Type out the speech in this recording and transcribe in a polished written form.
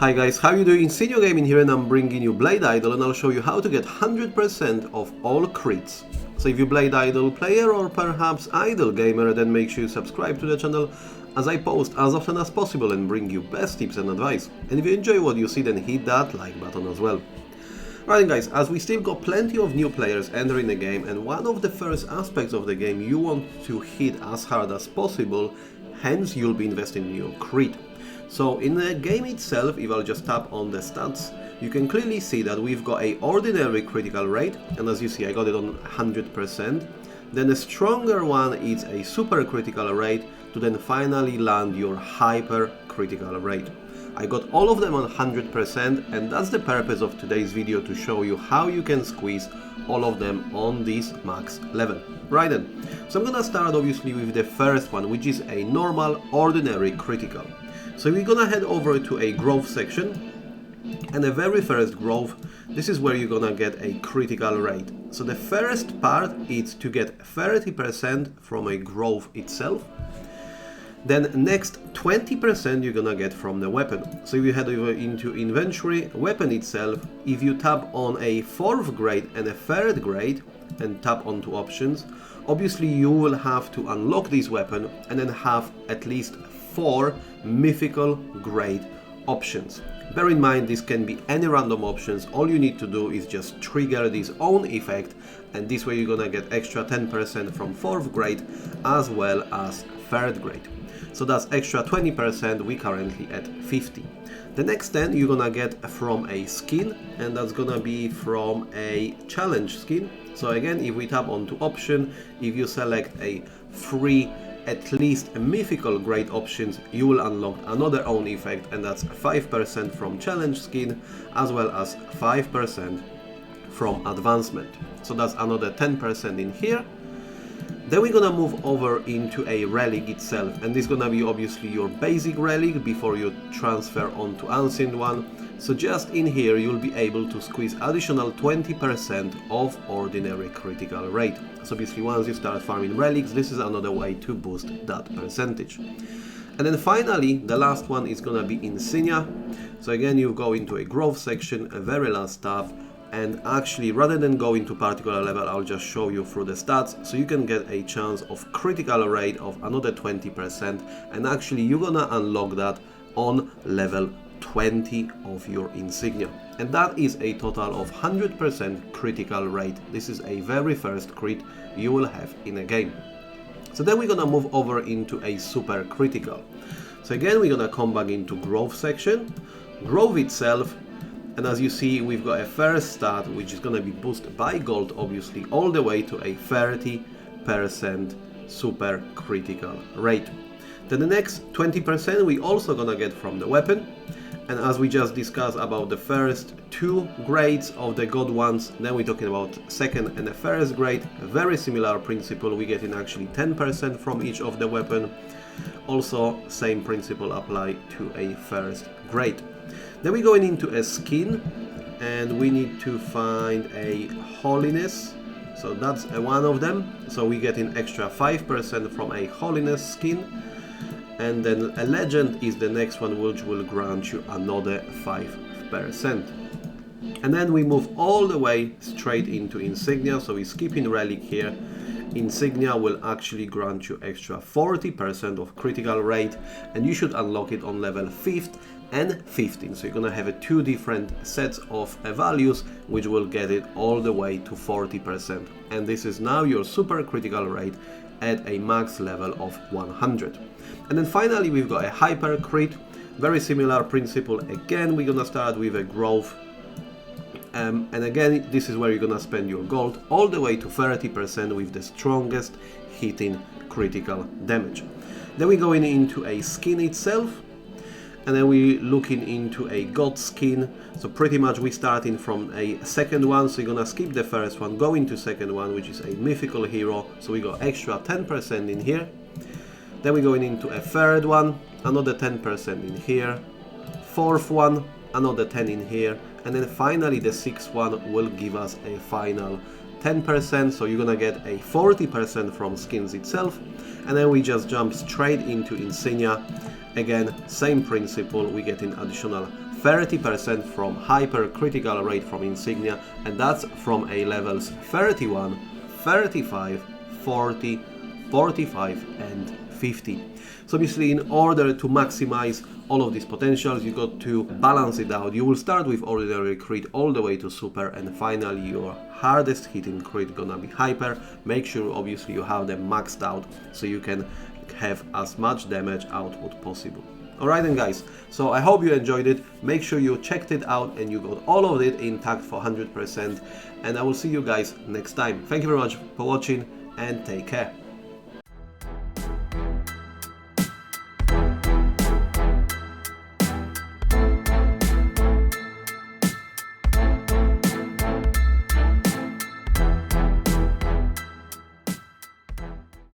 Hi guys, how you doing? Insignia Gaming here, and I'm bringing you Blade Idol, and I'll show you how to get 100% of all crits. So if you're Blade Idol player or perhaps Idol gamer, then make sure you subscribe to the channel as I post as often as possible and bring you best tips and advice. And if you enjoy what you see, then hit that like button as well. Right guys, as we still got plenty of new players entering the game, and one of the first aspects of the game you want to hit as hard as possible, hence you'll be investing in your crit. So in the game itself, if I'll just tap on the stats, you can clearly see that we've got a ordinary critical rate, and as you see I got it on 100%. Then a stronger one is a super critical rate to then finally land your hyper critical rate. I got all of them on 100%, and that's the purpose of today's video, to show you how you can squeeze all of them on this max level. Right then, so I'm gonna start obviously with the first one, which is a normal ordinary critical. So we're gonna head over to a growth section, and the very first growth, this is where you're gonna get a critical rate. So the first part is to get 30% from a growth itself. Then next 20% you're gonna get from the weapon. So if you head over into inventory, weapon itself, if you tap on a 4th grade and a 3rd grade and tap onto options, obviously you will have to unlock this weapon and then have at least 4 mythical grade options. Bear in mind, this can be any random options. All you need to do is just trigger this own effect, and this way you're gonna get extra 10% from 4th grade as well as 3rd grade. So that's extra 20%, we currently at 50. The next 10 you're gonna get from a skin, and that's gonna be from a challenge skin. So again, if we tap onto option, if you select a free at least mythical grade options, you will unlock another own effect, and that's 5% from challenge skin as well as 5% from advancement. So that's another 10% in here. Then we're gonna move over into a relic itself, and this is gonna be obviously your basic relic before you transfer onto ancient one. So just in here you'll be able to squeeze additional 20% of ordinary critical rate. So obviously once you start farming relics, this is another way to boost that percentage. And then finally the last one is gonna be insignia. So again, you go into a growth section, a very last tab, and actually rather than go into particular level, I'll just show you through the stats, so you can get a chance of critical rate of another 20%, and actually you're gonna unlock that on level 20 of your insignia, and that is a total of 100% critical rate. This is a very first crit you will have in a game. So then we're gonna move over into a super critical. So again, we're gonna come back into growth section, growth itself, and as you see we've got a first stat which is gonna be boosted by gold, obviously all the way to a 30% super critical rate. Then the next 20% we also gonna get from the weapon. And as we just discussed about the first 2 grades of the god ones, then we're talking about 2nd and the 1st grade. A very similar principle, we get in actually 10% from each of the weapon. Also same principle apply to a 1st grade. Then we're going into a skin, and we need to find a holiness. So that's one of them. So we get in extra 5% from a holiness skin. And then a legend is the next one, which will grant you another 5%. And then we move all the way straight into insignia, so we're skipping relic here. Insignia will actually grant you extra 40% of critical rate, and you should unlock it on level 5th and 15. So you're gonna have 2 different sets of values which will get it all the way to 40%, and this is now your super critical rate at a max level of 100. And then finally we've got a hyper crit, very similar principle. Again, we're gonna start with a growth, and again this is where you're gonna spend your gold all the way to 30% with the strongest hitting critical damage. Then we're going into a skin itself, and then we're looking into a god skin. So pretty much we're starting from a 2nd one, so you're gonna skip the 1st one, go into 2nd one, which is a mythical hero, so we got extra 10% in here. Then we're going into a 3rd one, another 10% in here, 4th one, another 10 in here, and then finally the 6th one will give us a final 10%, so you're gonna get a 40% from skins itself. And then we just jump straight into insignia. Again, same principle, we get an additional 30% from hyper critical rate from insignia, and that's from A levels 31, 35, 40, 45 and 50. So obviously, in order to maximize all of these potentials, you got to balance it out. You will start with ordinary crit all the way to super, and finally your hardest hitting crit gonna be hyper. Make sure obviously you have them maxed out so you can have as much damage output possible. Alright then guys, so I hope you enjoyed it. Make sure you checked it out and you got all of it intact for 100%, and I will see you guys next time. Thank you very much for watching and take care.